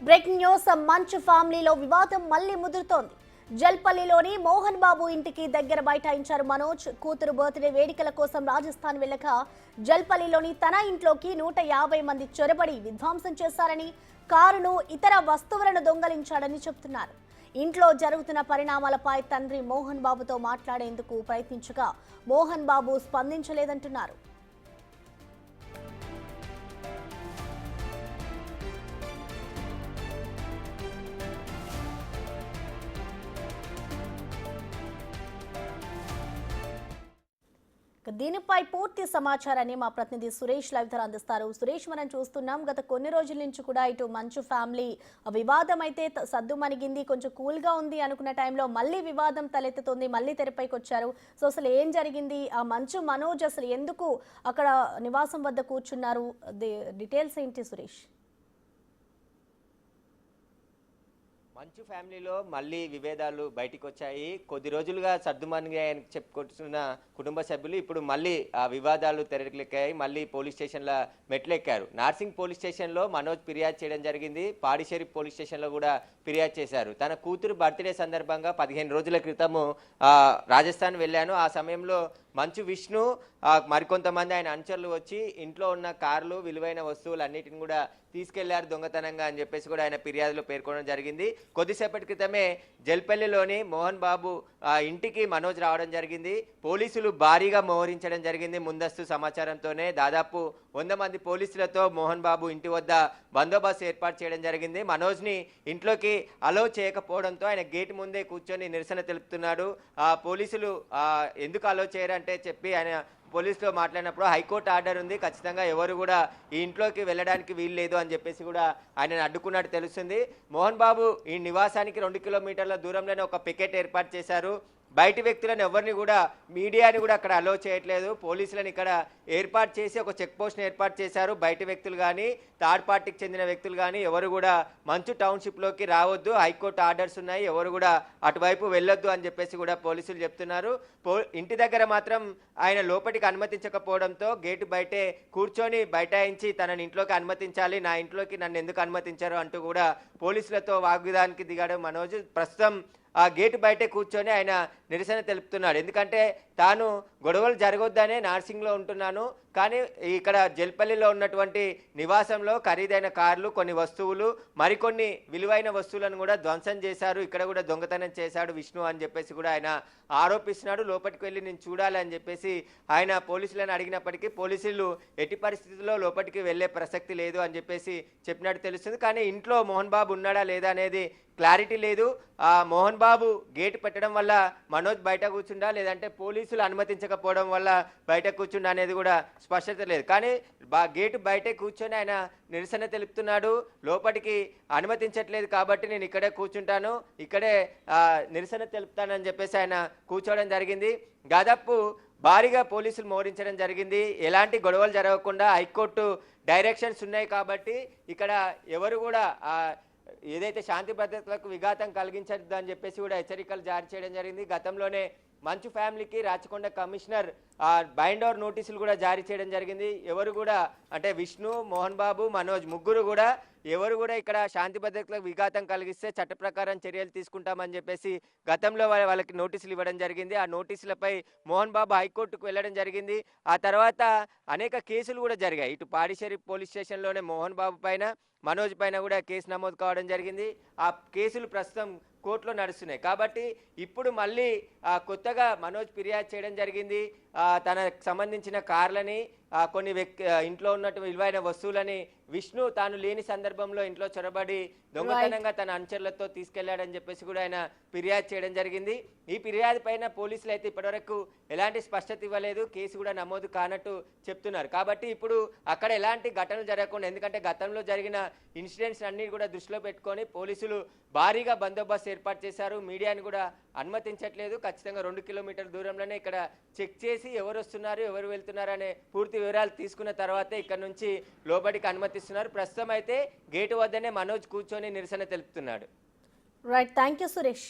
Breaking news మంచు ఫ్యామిలీలో వివాదం మళ్లీ ముదురుతోంది. జల్పల్లిలోని మోహన్ బాబు ఇంటికి దగ్గర బైఠాయించారు మనోజ్. కూతురు బర్త్డే వేడుకల కోసం రాజస్థాన్ వెళ్ళక జల్పల్లిలోని తన ఇంట్లోకి 150 మంది చొరబడి విధ్వంసం చేశారని, కారును ఇతర వస్తువులను దొంగలించాడని చెబుతున్నారు. ఇంట్లో జరుగుతున్న పరిణామాలపై తండ్రి మోహన్ బాబుతో మాట్లాడేందుకు ప్రయత్నించగా మోహన్ బాబు స్పందించలేదంటున్నారు. దీనిపై పూర్తి సమాచారాన్ని మా ప్రతినిధి సురేష్ లైవ్ ద్వారా అందిస్తారు. సురేష్, మనం చూస్తున్నాం గత కొన్ని రోజుల నుంచి కూడా ఇటు మంచు ఫ్యామిలీ వివాదం అయితే సద్దుమణిగింది, కొంచెం కూల్గా ఉంది అనుకున్న టైంలో మళ్ళీ వివాదం తలెత్తుతుంది, మళ్ళీ తెరపైకి వచ్చారు. సో అసలు ఏం జరిగింది? ఆ మంచు మనోజ్ అసలు ఎందుకు అక్కడ నివాసం వద్ద కూర్చున్నారు? డీటెయిల్స్ ఏంటి సురేష్? మంచు ఫ్యామిలీలో మళ్ళీ విభేదాలు బయటికి వచ్చాయి. కొద్ది రోజులుగా సర్దుమణిగాయని చెప్పుకుంటున్న కుటుంబ సభ్యులు ఇప్పుడు మళ్ళీ ఆ వివాదాలు తెరకెక్కాయి. మళ్ళీ పోలీస్ స్టేషన్ల మెట్లెక్కారు. నార్సింగ్ పోలీస్ స్టేషన్లో మనోజ్ ఫిర్యాదు చేయడం జరిగింది. పాడిషేరి పోలీస్ స్టేషన్లో కూడా ఫిర్యాదు చేశారు. తన కూతురు బర్త్డే సందర్భంగా 15 రోజుల క్రితము రాజస్థాన్ వెళ్ళాను. ఆ సమయంలో మంచు విష్ణు మరికొంతమంది ఆయన అనుచరులు వచ్చి ఇంట్లో ఉన్న కార్లు, విలువైన వస్తువులు అన్నిటిని కూడా తీసుకెళ్లారు దొంగతనంగా అని చెప్పేసి కూడా ఆయన ఫిర్యాదులో పేర్కొనడం జరిగింది. కొద్దిసేపటి క్రితమే జల్పల్లిలోని మోహన్ బాబు ఇంటికి మనోజ్ రావడం జరిగింది. పోలీసులు భారీగా మోహరించడం జరిగింది. ముందస్తు సమాచారంతోనే దాదాపు 100 మంది పోలీసులతో మోహన్ బాబు ఇంటి వద్ద బందోబస్తు ఏర్పాటు చేయడం జరిగింది. మనోజ్ని ఇంట్లోకి అలౌ చేయకపోవడంతో ఆయన గేట్ ముందే కూర్చొని నిరసన తెలుపుతున్నాడు. పోలీసులు ఎందుకు అలౌ చేయరంటే చెప్పి ఆయన పోలీసులో మాట్లాడినప్పుడు హైకోర్టు ఆర్డర్ ఉంది, ఖచ్చితంగా ఎవరు కూడా ఈ ఇంట్లోకి వెళ్ళడానికి వీలు లేదు అని చెప్పేసి కూడా ఆయనను అడ్డుకున్నట్టు తెలుస్తుంది. మోహన్ బాబు ఈ నివాసానికి 2 కిలోమీటర్ల దూరంలోనే ఒక పికెట్ ఏర్పాటు చేశారు. బయటి వ్యక్తులను ఎవరిని కూడా, మీడియాని కూడా అక్కడ అలో చేయట్లేదు. పోలీసులను ఇక్కడ ఏర్పాటు చేసి ఒక చెక్ పోస్ట్ని ఏర్పాటు చేశారు. బయటి వ్యక్తులు కానీ, థర్డ్ పార్టీకి చెందిన వ్యక్తులు కానీ ఎవరు కూడా మంచు టౌన్షిప్లోకి రావద్దు, హైకోర్టు ఆర్డర్స్ ఉన్నాయి, ఎవరు కూడా అటువైపు వెళ్ళొద్దు అని చెప్పేసి కూడా పోలీసులు చెప్తున్నారు. ఇంటి దగ్గర మాత్రం ఆయన లోపలికి అనుమతించకపోవడంతో గేటు బయటే కూర్చొని బైఠాయించి తనని ఇంట్లోకి అనుమతించాలి, నా ఇంట్లోకి నన్ను ఎందుకు అనుమతించారు అంటూ కూడా పోలీసులతో వాగ్విదానికి దిగాడు మనోజ్. ప్రస్తుతం ఆ గేటు బయటే కూర్చొని ఆయన నిరసన తెలుపుతున్నాడు. ఎందుకంటే తాను గొడవలు జరగొద్దనే నార్సింగ్లో ఉంటున్నాను, కానీ ఇక్కడ జల్పల్లిలో ఉన్నటువంటి నివాసంలో ఖరీదైన కార్లు, కొన్ని వస్తువులు, మరికొన్ని విలువైన వస్తువులను కూడా ధ్వంసం చేశారు, ఇక్కడ కూడా దొంగతనం చేశాడు విష్ణు అని చెప్పేసి కూడా ఆయన ఆరోపిస్తున్నాడు. లోపలికి వెళ్ళి నేను చూడాలి అని చెప్పేసి ఆయన పోలీసులను అడిగినప్పటికీ పోలీసులు ఎట్టి పరిస్థితుల్లో లోపలికి వెళ్ళే ప్రసక్తి లేదు అని చెప్పేసి చెప్పినట్టు తెలుస్తుంది. కానీ ఇంట్లో మోహన్ బాబు ఉన్నాడా లేదా అనేది క్లారిటీ లేదు. మోహన్ బాబు గేటు పెట్టడం వల్ల మనోజ్ బయట కూర్చుండా, లేదంటే పోలీసులు అనుమతించకపోవడం వల్ల బయట కూర్చుండా అనేది కూడా స్పష్టత లేదు. కానీ గేటు బయటే కూర్చొని ఆయన నిరసన తెలుపుతున్నాడు. లోపలికి అనుమతించట్లేదు కాబట్టి నేను ఇక్కడే కూర్చుంటాను, ఇక్కడే నిరసన తెలుపుతానని చెప్పేసి ఆయన కూర్చోవడం జరిగింది. దాదాపు భారీగా పోలీసులు మోహరించడం జరిగింది. ఎలాంటి గొడవలు జరగకుండా హైకోర్టు డైరెక్షన్స్ ఉన్నాయి కాబట్టి ఇక్కడ ఎవరు కూడా ఏదైతే శాంతి భద్రతలకు విఘాతం కలిగించద్దు అని చెప్పేసి కూడా హెచ్చరికలు జారీ చేయడం జరిగింది. గతంలోనే మంచు ఫ్యామిలీకి రాచకొండ కమిషనర్ బైండ్ ఓవర్ నోటీసులు కూడా జారీ చేయడం జరిగింది. ఎవరు కూడా అంటే విష్ణు, మోహన్ బాబు, మనోజ్ ముగ్గురు కూడా ఎవరు కూడా ఇక్కడ శాంతి భద్రతలకు విఘాతం కలిగిస్తే చట్ట ప్రకారం చర్యలు తీసుకుంటామని చెప్పేసి గతంలో వాళ్ళకి నోటీసులు ఇవ్వడం జరిగింది. ఆ నోటీసులపై మోహన్ బాబు హైకోర్టుకు వెళ్ళడం జరిగింది. ఆ తర్వాత అనేక కేసులు కూడా జరిగాయి. ఇటు పాడిషేరి పోలీస్ స్టేషన్లోనే మోహన్ బాబు పైన, మనోజ్ పైన కూడా కేసు నమోదు కావడం జరిగింది. ఆ కేసులు ప్రస్తుతం కోర్టులో నడుస్తున్నాయి. కాబట్టి ఇప్పుడు మళ్ళీ కొత్తగా మనోజ్ ఫిర్యాదు చేయడం జరిగింది. తనకు సంబంధించిన కార్లని, కొన్ని ఇంట్లో ఉన్నట్టు విలువైన వస్తువులని విష్ణు తాను లేని సందర్భంలో ఇంట్లో చొరబడి దొంగతనంగా తన అనుచరులతో తీసుకెళ్లాడని చెప్పేసి కూడా ఆయన ఫిర్యాదు చేయడం జరిగింది. ఈ ఫిర్యాదు పైన పోలీసులు అయితే ఇప్పటివరకు ఎలాంటి స్పష్టత ఇవ్వలేదు, కేసు కూడా నమోదు కానట్టు చెప్తున్నారు. కాబట్టి ఇప్పుడు అక్కడ ఎలాంటి ఘటనలు జరగకుండా, ఎందుకంటే గతంలో జరిగిన ఇన్సిడెంట్స్ అన్ని కూడా దృష్టిలో పెట్టుకొని పోలీసులు భారీగా బందోబస్తు ఏర్పాటు చేశారు. మీడియాని కూడా అనుమతించట్లేదు. ఖచ్చితంగా 2 కిలోమీటర్ల దూరంలోనే ఇక్కడ చెక్ చేసి ఎవరు వస్తున్నారు, ఎవరు వెళ్తున్నారు అనే పూర్తి వివరాలు తీసుకున్న తర్వాతే ఇక్కడ నుంచి లోబడికి అనుమతిస్తున్నారు. ప్రస్తుతం అయితే గేటు వద్దనే మనోజ్ కూర్చొని నిరసన తెలుపుతున్నాడు. Right, thank you Suresh.